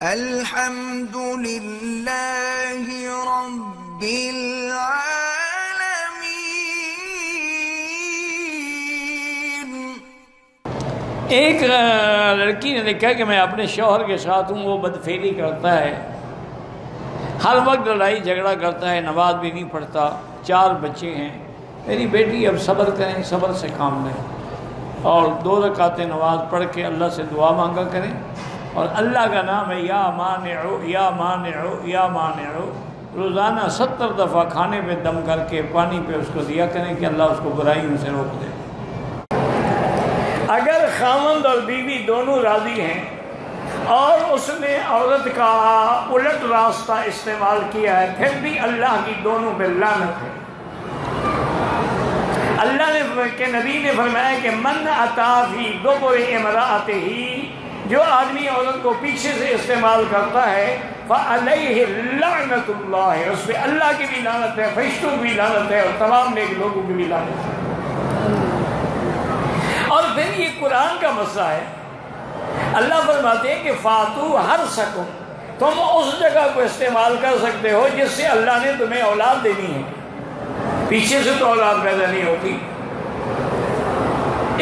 الحمد للہ رب العالمین۔ ایک لڑکی نے لکھا کہ میں اپنے شوہر کے ساتھ ہوں، وہ بدفعلی کرتا ہے، ہر وقت لڑائی جھگڑا کرتا ہے، نماز بھی نہیں پڑھتا، 4 بچے ہیں۔ میری بیٹی اب صبر کریں، صبر سے کام لیں، اور 2 رکعتیں نماز پڑھ کے اللہ سے دعا مانگا کریں، اور اللہ کا نام ہے یا مانع یا مانع یا مانع، روزانہ 70 دفعہ کھانے پہ دم کر کے پانی پہ اس کو دیا کریں کہ اللہ اس کو برائیوں سے روک دے۔ اگر خاوند اور بیوی دونوں راضی ہیں اور اس نے عورت کا الٹ راستہ استعمال کیا ہے، پھر بھی اللہ کی دونوں پہ لعنت ہے۔ اللہ نے کہ نبی نے فرمایا کہ من اتی فی دبر امرأتہ، جو آدمی عورت کو پیچھے سے استعمال کرتا ہے، فعلیہ لعنت اللہ، اس پہ اللہ کی بھی لعنت ہے، فرشتوں کی بھی لعنت ہے، اور تمام نیک لوگوں کی بھی لعنت ہے۔ اور پھر یہ قرآن کا مسئلہ ہے، اللہ فرماتے ہیں کہ فاتو حرثکم، تم اس جگہ کو استعمال کر سکتے ہو جس سے اللہ نے تمہیں اولاد دینی ہے، پیچھے سے تو اولاد پیدا نہیں ہوتی۔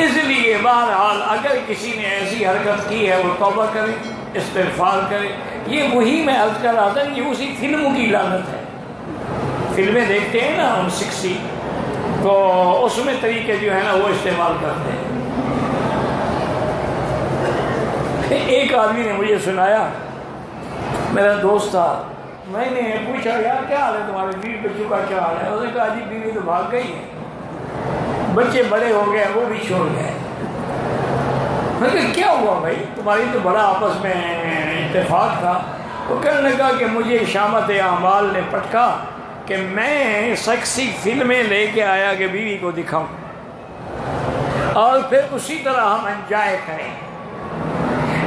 اس لیے بہرحال اگر کسی نے ایسی حرکت کی ہے وہ توبہ کرے، استغفار کرے۔ یہ وہی میں عرض کر رہا تھا کہ یہ اسی فلموں کی لعنت ہے۔ فلمیں دیکھتے ہیں نا ہم 60، تو اس میں طریقے جو ہے نا وہ استعمال کرتے ہیں۔ ایک آدمی نے مجھے سنایا، میرا دوست تھا، میں نے پوچھا یار کیا حال ہے تمہارے بیوی بچوں کا کیا حال ہے؟ اس نے کہا جی بیوی تو بھاگ گئی ہے، بچے بڑے ہو گئے، وہ بھی چھوڑ گئے۔ میں کہا کیا ہوا بھائی، تمہاری تو بڑا آپس میں اتفاق تھا۔ وہ کہنے لگا کہ مجھے شامت اعمال نے پٹکا کہ میں سیکسی فلمیں لے کے آیا کہ بیوی کو دکھاؤں، اور پھر اسی طرح ہم انجوائے کریں۔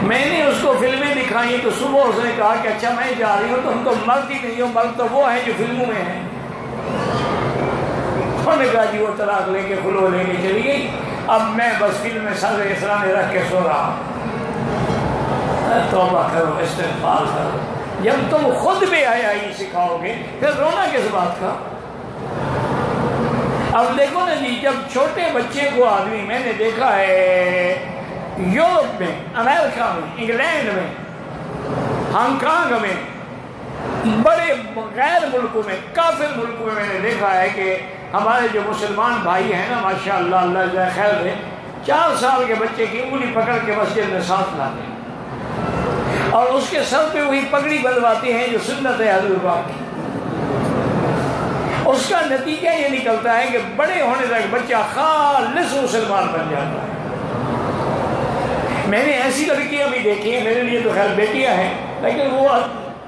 میں نے اس کو فلمیں دکھائیں تو صبح اس نے کہا کہ اچھا میں جا رہی ہوں، تم تو مرد ہی نہیں ہو، مرد تو وہ ہیں جو فلموں میں ہیں۔ انہوں نے کہا جی وہ طلاق لے کے خلو لے کے چلی گئی، اب میں بس فلم میں سر اسلامی رکھ کے سو رہا ہوں۔ توبہ کرو، استغفار کرو۔ جب تم خود بے حیائی سکھاؤ گے پھر رونا کس بات کا؟ اب دیکھو نا جی، جب چھوٹے بچے کو آدمی، میں نے دیکھا ہے یورپ میں، امریکہ میں، انگلینڈ میں، ہانگ کانگ میں، بڑے غیر ملکوں میں، کافر ملکوں میں، میں نے دیکھا ہے کہ ہمارے جو مسلمان بھائی ہیں نا ماشاءاللہ، اللہ جزائے خیر دے، 4 سال کے بچے کی انگلی پکڑ کے مسجد میں ساتھ لاتے ہیں، اور اس کے سر پہ وہی پگڑی بندھواتے ہیں جو سنت ہے حضور پاک کی۔ اس کا نتیجہ یہ نکلتا ہے کہ بڑے ہونے تک بچہ خالص مسلمان بن جاتا ہے۔ میں نے ایسی لڑکیاں بھی دیکھی ہیں، میرے لیے تو خیر بیٹیاں ہیں، لیکن وہ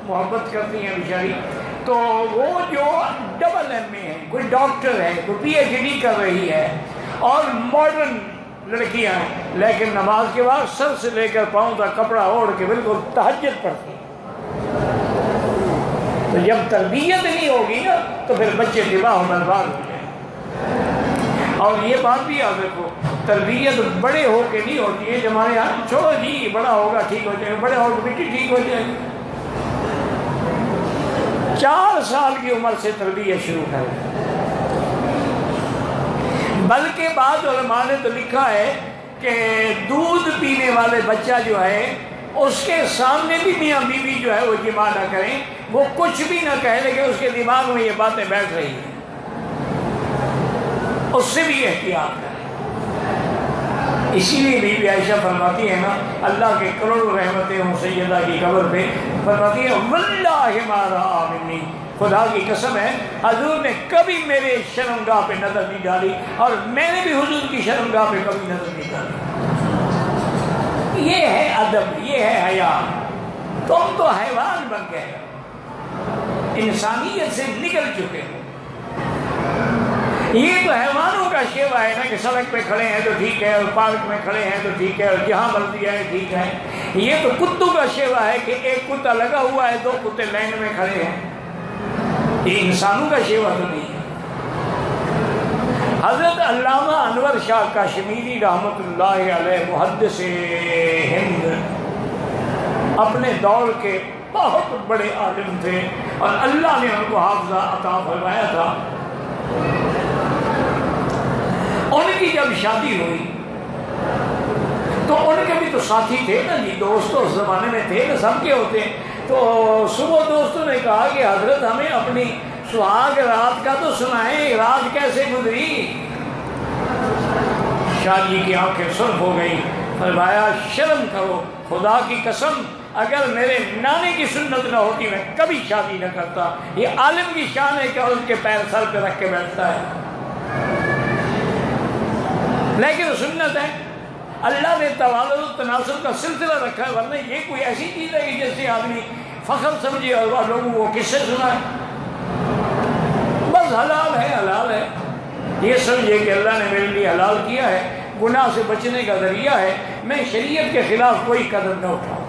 محبت کرتی ہیں بیچاری، تو وہ جو ڈبل ایم اے ہے، کوئی ڈاکٹر ہے، کوئی پی ایچ ڈی کر رہی ہے، اور ماڈرن لڑکیاں ہیں، لیکن نماز کے بعد سر سے لے کر پاؤں تک کپڑا اوڑھ کے بالکل تہجد پڑھتی ہیں۔ تو جب تربیت نہیں ہوگی نا تو پھر بچے تباہ و برباد ہو جائیں۔ اور یہ بات بھی یاد رکھو، تربیت بڑے ہو کے نہیں ہوتی ہے، جب ہمارے یہاں چھوڑو جی بڑا ہوگا ٹھیک ہو جائے گا، بڑے ہوگا بیٹی ٹھیک ہو جائے گی۔ 4 سال کی عمر سے تربیت شروع کریں۔ بلکہ بعض علماء نے تو لکھا ہے کہ دودھ پینے والے بچہ جو ہے اس کے سامنے بھی میاں بیوی جو ہے وہ جماع نہ کریں، وہ کچھ بھی نہ کہے لیکن اس کے دماغ میں یہ باتیں بیٹھ رہی ہیں، اس سے بھی احتیاط کریں۔ اسی لیے بی بی عائشہ فرماتی ہے نا، اللہ کے کروڑوں رحمتیں ہوں سیدہ کی قبر پہ، فرماتی ہے واللہ ما رأى منی، خدا کی قسم ہے حضور نے کبھی میرے شرمگاہ پہ نظر نہیں ڈالی، اور میں نے بھی حضور کی شرمگاہ پہ کبھی نظر نہیں ڈالی۔ یہ ہے ادب، یہ ہے حیا۔ تم تو حیوان بن گئے، انسانیت سے نکل چکے ہو۔ یہ تو حیوانوں کا شیوا ہے نا کہ سڑک پہ کھڑے ہیں تو ٹھیک ہے، اور پارک میں کھڑے ہیں تو ٹھیک ہے، اور جہاں مرضی ہے ٹھیک ہے۔ یہ تو کتوں کا شیوا ہے کہ ایک کتا لگا ہوا ہے، 2 کتے لائن میں کھڑے ہیں۔ یہ انسانوں کا شیوا تو نہیں ہے۔ حضرت علامہ انور شاہ کاشمیری رحمۃ اللہ علیہ محدث ہند، اپنے دور کے بہت بڑے عالم تھے اور اللہ نے ان کو حافظہ عطا فرمایا تھا. ان کی جب شادی ہوئی تو ان کے بھی تو ساتھی تھے نا جی، دوست اس زمانے میں تھے نا، سب کے ہوتے. تو صبح دوستوں نے کہا کہ حضرت ہمیں اپنی سہاگ رات کا تو سنائیں، رات کیسے گزری. شاہ جی کی آنکھیں سرخ ہو گئی. فرمایا شرم کرو، خدا کی قسم اگر میرے نانے کی سنت نہ ہوتی میں کبھی شادی نہ کرتا. یہ عالم کی شان ہے کہ اس کے پیر سر پہ رکھ کے بیٹھتا ہے، لیکن سنت ہے. اللہ نے توالد و تناسب کا سلسلہ رکھا ہے، ورنہ یہ کوئی ایسی چیز ہے کہ جس سے آدمی فخر سمجھے اور لوگوں کو کس سے سنائے. بس حلال ہے، حلال ہے، یہ سمجھے کہ اللہ نے میرے لیے حلال کیا ہے، گناہ سے بچنے کا ذریعہ ہے، میں شریعت کے خلاف کوئی قدم نہ اٹھاؤں.